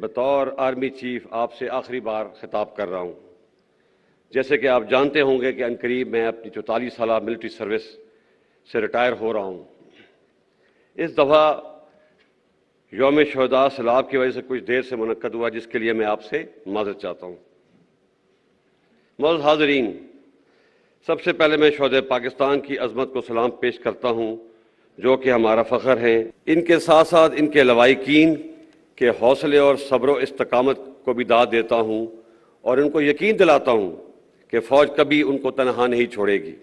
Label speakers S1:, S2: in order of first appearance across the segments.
S1: بطور army chief آپ سے آخری بار خطاب کر رہا ہوں۔ جیسے کہ آپ جانتے ہوں گے کہ عنقریب میں اپنی 44 سالہ ملٹری سروس سے ریٹائر ہو رہا ہوں۔ اس دفعہ یوم شہداء سیلاب کی وجہ سے کچھ دیر سے منعقد ہوا، جس کے لیے میں آپ سے معذرت چاہتا ہوں۔ معزز حاضرین، سب سے پہلے میں شہدائے پاکستان کی عظمت کو سلام پیش کرتا ہوں، جو کہ ہمارا فخر ہیں۔ ان کے ساتھ ساتھ ان کے لواحقین کے حوصلے اور صبر و استقامت کو بھی داد دیتا ہوں، اور ان کو یقین دلاتا ہوں کہ فوج کبھی ان کو تنہا نہیں چھوڑے گی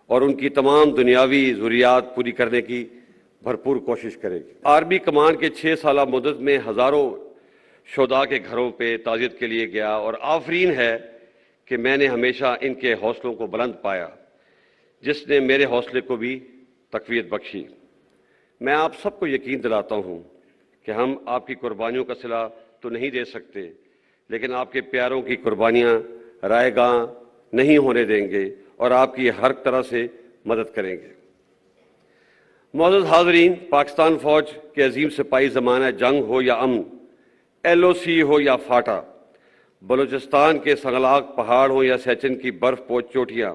S1: اور ان کی تمام دنیاوی ضروریات پوری کرنے کی بھرپور کوشش کرے گی۔ آرمی کمان کے 6 سالہ مدت میں ہزاروں شہداء کے گھروں پہ تعزیت کے لیے گیا، اور آفرین ہے کہ میں نے ہمیشہ ان کے حوصلوں کو بلند پایا، جس نے میرے حوصلے کو بھی تقویت بخشی۔ میں آپ سب کو یقین دلاتا ہوں کہ ہم آپ کی قربانیوں کا صلہ تو نہیں دے سکتے، لیکن آپ کے پیاروں کی قربانیاں رائے گاں نہیں ہونے دیں گے اور آپ کی ہر طرح سے مدد کریں گے۔ معزز حاضرین، پاکستان فوج کے عظیم سپاہی زمانہ جنگ ہو یا امن، LOC ہو یا فاٹا، بلوچستان کے سنگلاق پہاڑ ہوں یا سیچن کی برف پوش چوٹیاں،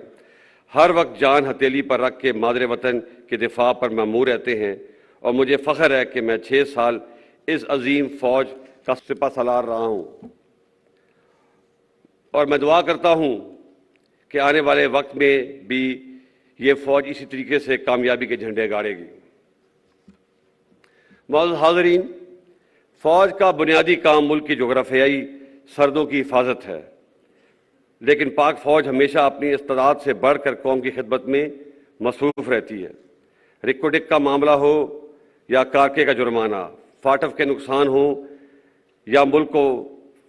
S1: ہر وقت جان ہتھیلی پر رکھ کے مادر وطن کے دفاع پر مامور رہتے ہیں، اور مجھے فخر ہے کہ میں 6 سال اس عظیم فوج کا سپہ سالار رہا ہوں، اور میں دعا کرتا ہوں کہ آنے والے وقت میں بھی یہ فوج اسی طریقے سے کامیابی کے جھنڈے گاڑے گی۔ معزز حاضرین، فوج کا بنیادی کام ملک کی جغرافیائی سرحدوں کی حفاظت ہے، لیکن پاک فوج ہمیشہ اپنی استعداد سے بڑھ کر قوم کی خدمت میں مصروف رہتی ہے۔ رکوڈک کا معاملہ ہو یا کارکے کا جرمانہ، فاٹف کے نقصان ہوں یا ملک کو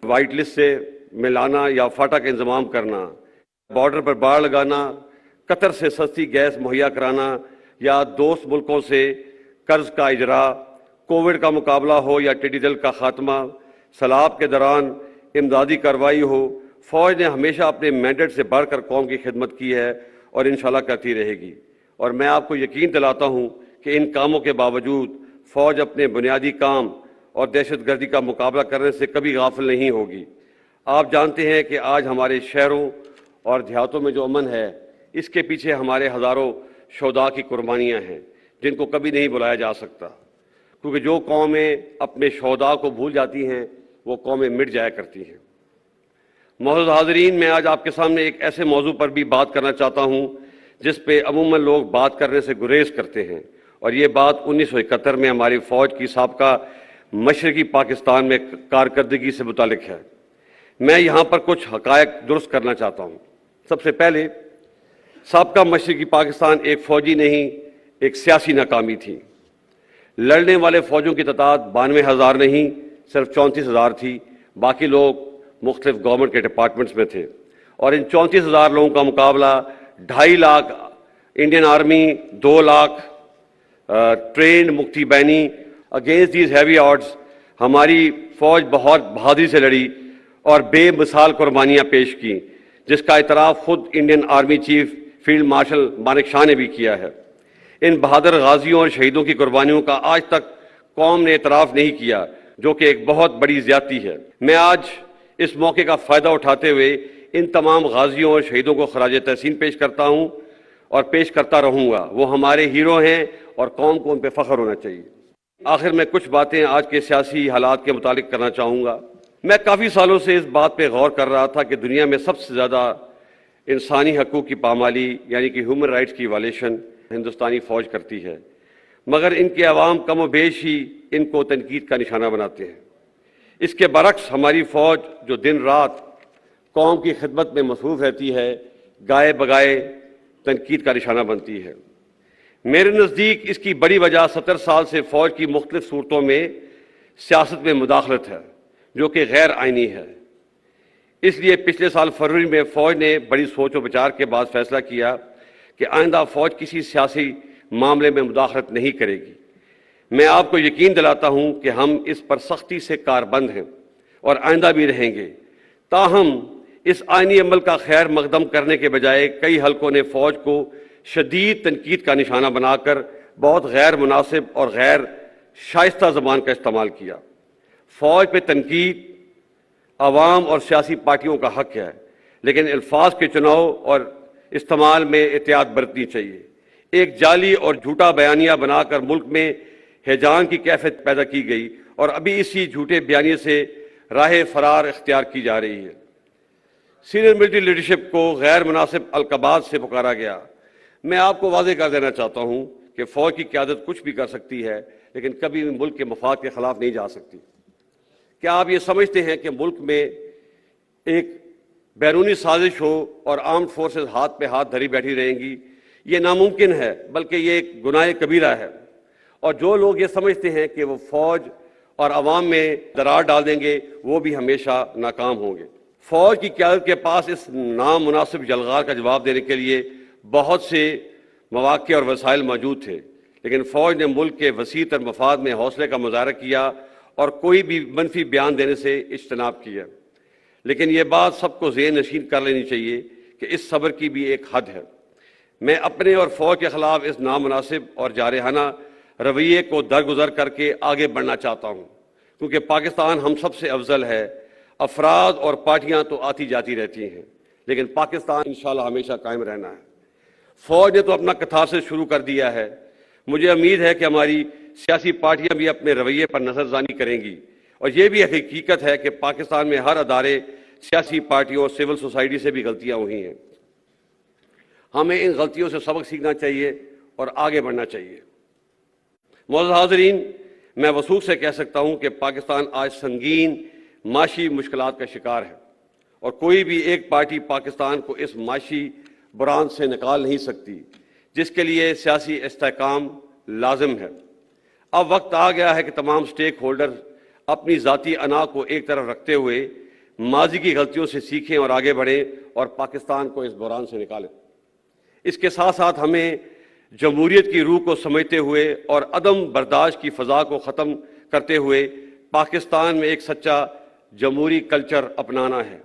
S1: وائٹ لسٹ سے ملانا یا فاٹا کا انضمام کرنا، بارڈر پر باڑ لگانا، قطر سے سستی گیس مہیا کرانا یا دوست ملکوں سے قرض کا اجرا، کووڈ کا مقابلہ ہو یا ٹڈی دل کا خاتمہ، سیلاب کے دوران امدادی کارروائی ہو، فوج نے ہمیشہ اپنے مینڈیٹ سے بڑھ کر قوم کی خدمت کی ہے اور انشاءاللہ کرتی رہے گی۔ اور میں آپ کو یقین دلاتا ہوں کہ ان کاموں کے باوجود فوج اپنے بنیادی کام اور دہشت گردی کا مقابلہ کرنے سے کبھی غافل نہیں ہوگی۔ آپ جانتے ہیں کہ آج ہمارے شہروں اور دیہاتوں میں جو امن ہے، اس کے پیچھے ہمارے ہزاروں شہداء کی قربانیاں ہیں، جن کو کبھی نہیں بلایا جا سکتا، کیونکہ جو قومیں اپنے شہداء کو بھول جاتی ہیں وہ قومیں مٹ جایا کرتی ہیں۔ معزز حاضرین، میں آج آپ کے سامنے ایک ایسے موضوع پر بھی بات کرنا چاہتا ہوں جس پہ عموماً لوگ بات کرنے سے گریز کرتے ہیں، اور یہ بات 1971 میں ہماری فوج کی سابقہ مشرقی پاکستان میں کارکردگی سے متعلق ہے۔ میں یہاں پر کچھ حقائق درست کرنا چاہتا ہوں۔ سب سے پہلے، سابقہ مشرقی پاکستان ایک فوجی نہیں، ایک سیاسی ناکامی تھی۔ لڑنے والے فوجوں کی تعداد 92,000 نہیں، صرف 34,000 تھی۔ باقی لوگ مختلف گورنمنٹ کے ڈپارٹمنٹس میں تھے، اور ان 34,000 لوگوں کا مقابلہ 2.5 lakh Indian army, 2 lakh trained Mukti Bahini. Against these heavy odds ہماری فوج بہت بہادری سے لڑی اور بے مثال قربانیاں پیش کیں، جس کا اعتراف خود Indian army chief field marshal Manekshaw نے بھی کیا ہے۔ ان بہادر غازیوں اور شہیدوں کی قربانیوں کا آج تک قوم نے اعتراف نہیں کیا، جو کہ ایک بہت بڑی زیادتی ہے۔ میں آج اس موقع کا فائدہ اٹھاتے ہوئے ان تمام غازیوں اور شہیدوں کو خراج تحسین پیش کرتا ہوں اور پیش کرتا رہوں گا۔ وہ ہمارے ہیرو ہیں اور قوم کو ان پہ فخر ہونا چاہیے۔ آخر میں کچھ باتیں آج کے سیاسی حالات کے متعلق کرنا چاہوں گا۔ میں کافی سالوں سے اس بات پہ غور کر رہا تھا کہ دنیا میں سب سے زیادہ انسانی حقوق کی پامالی، یعنی کہ ہیومن رائٹس کی وائلیشن ہندوستانی فوج کرتی ہے، مگر ان کے عوام کم و بیش ہی ان کو تنقید کا نشانہ بناتے ہیں۔ اس کے برعکس ہماری فوج جو دن رات قوم کی خدمت میں مصروف رہتی ہے، گائے بگائے تنقید کا نشانہ بنتی ہے۔ میرے نزدیک اس کی بڑی وجہ 70 سال سے فوج کی مختلف صورتوں میں سیاست میں مداخلت ہے، جو کہ غیر آئینی ہے۔ اس لیے پچھلے سال فروری میں فوج نے بڑی سوچ و بچار کے بعد فیصلہ کیا کہ آئندہ فوج کسی سیاسی معاملے میں مداخلت نہیں کرے گی۔ میں آپ کو یقین دلاتا ہوں کہ ہم اس پر سختی سے کاربند ہیں اور آئندہ بھی رہیں گے۔ تاہم اس آئینی عمل کا خیر مقدم کرنے کے بجائے کئی حلقوں نے فوج کو شدید تنقید کا نشانہ بنا کر بہت غیر مناسب اور غیر شائستہ زبان کا استعمال کیا۔ فوج پہ تنقید عوام اور سیاسی پارٹیوں کا حق ہے، لیکن الفاظ کے چناؤ اور استعمال میں احتیاط برتنی چاہیے۔ ایک جعلی اور جھوٹا بیانیہ بنا کر ملک میں ہیجان کی کیفیت پیدا کی گئی اور ابھی اسی جھوٹے بیانیے سے راہ فرار اختیار کی جا رہی ہے۔ سینئر ملٹری لیڈرشپ کو غیر مناسب القابات سے پکارا گیا۔ میں آپ کو واضح کر دینا چاہتا ہوں کہ فوج کی قیادت کچھ بھی کر سکتی ہے، لیکن کبھی بھی ملک کے مفاد کے خلاف نہیں جا سکتی۔ کیا آپ یہ سمجھتے ہیں کہ ملک میں ایک بیرونی سازش ہو اور آرمڈ فورسز ہاتھ پہ ہاتھ دھری بیٹھی رہیں گی؟ یہ ناممکن ہے، بلکہ یہ ایک گناہ کبیرہ ہے۔ اور جو لوگ یہ سمجھتے ہیں کہ وہ فوج اور عوام میں درار ڈال دیں گے، وہ بھی ہمیشہ ناکام ہوں گے۔ فوج کی قیادت کے پاس اس نامناسب یلغار کا جواب دینے کے لیے بہت سے مواقع اور وسائل موجود تھے، لیکن فوج نے ملک کے وسیع تر مفاد میں حوصلے کا مظاہرہ کیا اور کوئی بھی منفی بیان دینے سے اجتناب کیا۔ لیکن یہ بات سب کو ذہن نشین کر لینی چاہیے کہ اس صبر کی بھی ایک حد ہے۔ میں اپنے اور فوج کے خلاف اس نامناسب اور جارحانہ رویے کو درگزر کر کے آگے بڑھنا چاہتا ہوں، کیونکہ پاکستان ہم سب سے افضل ہے۔ افراد اور پارٹیاں تو آتی جاتی رہتی ہیں، لیکن پاکستان انشاءاللہ ہمیشہ قائم رہنا ہے۔ فوج نے تو اپنا کتھارسس شروع کر دیا ہے۔ مجھے امید ہے کہ ہماری سیاسی پارٹیاں بھی اپنے رویے پر نظر ثانی کریں گی، اور یہ بھی حقیقت ہے کہ پاکستان میں ہر ادارے، سیاسی پارٹیوں اور سول سوسائٹی سے بھی غلطیاں ہوئی ہیں۔ ہمیں ان غلطیوں سے سبق سیکھنا چاہیے اور آگے بڑھنا چاہیے۔ معزز حاضرین، میں وثوق سے کہہ سکتا ہوں کہ پاکستان آج سنگین معاشی مشکلات کا شکار ہے، اور کوئی بھی ایک پارٹی پاکستان کو اس معاشی بحران سے نکال نہیں سکتی، جس کے لیے سیاسی استحکام لازم ہے۔ اب وقت آ گیا ہے کہ تمام سٹیک ہولڈر اپنی ذاتی انا کو ایک طرف رکھتے ہوئے ماضی کی غلطیوں سے سیکھیں اور آگے بڑھیں اور پاکستان کو اس بحران سے نکالیں۔ اس کے ساتھ ساتھ ہمیں جمہوریت کی روح کو سمجھتے ہوئے اور عدم برداشت کی فضا کو ختم کرتے ہوئے پاکستان میں ایک سچا جمہوری کلچر اپنانا ہے۔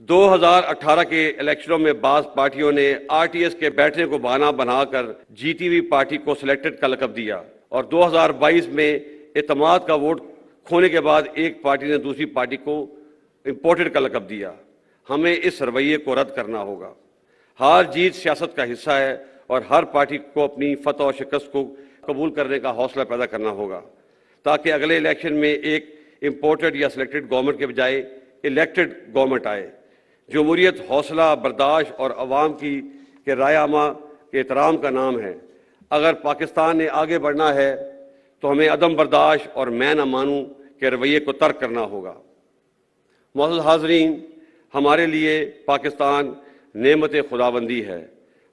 S1: 2018 کے الیکشنوں میں بعض پارٹیوں نے آر ٹی ایس کے بیٹھنے کو بہانہ بنا کر جیتی ہوئی پارٹی کو سلیکٹڈ کا لقب دیا، اور 2022 میں اعتماد کا ووٹ کھونے کے بعد ایک پارٹی نے دوسری پارٹی کو امپورٹڈ کا لقب دیا۔ ہمیں اس رویے کو رد کرنا ہوگا۔ ہار جیت سیاست کا حصہ ہے، اور ہر پارٹی کو اپنی فتح و شکست کو قبول کرنے کا حوصلہ پیدا کرنا ہوگا، تاکہ اگلے الیکشن میں ایک امپورٹڈ یا سلیکٹڈ گورنمنٹ کے بجائے الیکٹڈ گورنمنٹ آئے۔ جمہوریت حوصلہ برداشت اور عوام کی رائے عامہ کے احترام کا نام ہے۔ اگر پاکستان نے آگے بڑھنا ہے تو ہمیں عدم برداشت اور میں نہ مانوں کے رویے کو ترک کرنا ہوگا۔ معزز حاضرین، ہمارے لیے پاکستان نعمت خداوندی ہے۔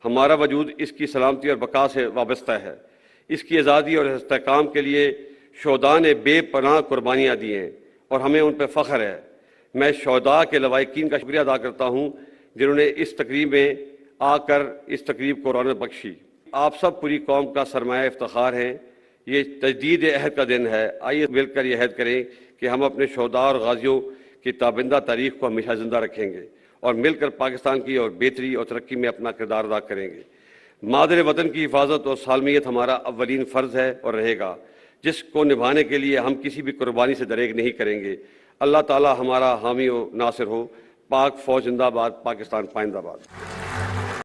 S1: ہمارا وجود اس کی سلامتی اور بقا سے وابستہ ہے۔ اس کی آزادی اور استحکام کے لیے شہداء نے بے پناہ قربانیاں دی ہیں، اور ہمیں ان پہ فخر ہے۔ میں شہداء کے لواحقین کا شکریہ ادا کرتا ہوں جنہوں نے اس تقریب میں آ کر اس تقریب کو رونق بخشی۔ آپ سب پوری قوم کا سرمایہ افتخار ہیں۔ یہ تجدید عہد کا دن ہے۔ آئیے مل کر یہ عہد کریں کہ ہم اپنے شہداء اور غازیوں کی تابندہ تاریخ کو ہمیشہ زندہ رکھیں گے، اور مل کر پاکستان کی اور بہتری اور ترقی میں اپنا کردار ادا کریں گے۔ مادر وطن کی حفاظت اور سالمیت ہمارا اولین فرض ہے اور رہے گا، جس کو نبھانے کے لیے ہم کسی بھی قربانی سے دریغ نہیں کریں گے۔ اللہ تعالی ہمارا حامی و ناصر ہو۔ پاک فوج زندہ باد، پاکستان پائندہ باد۔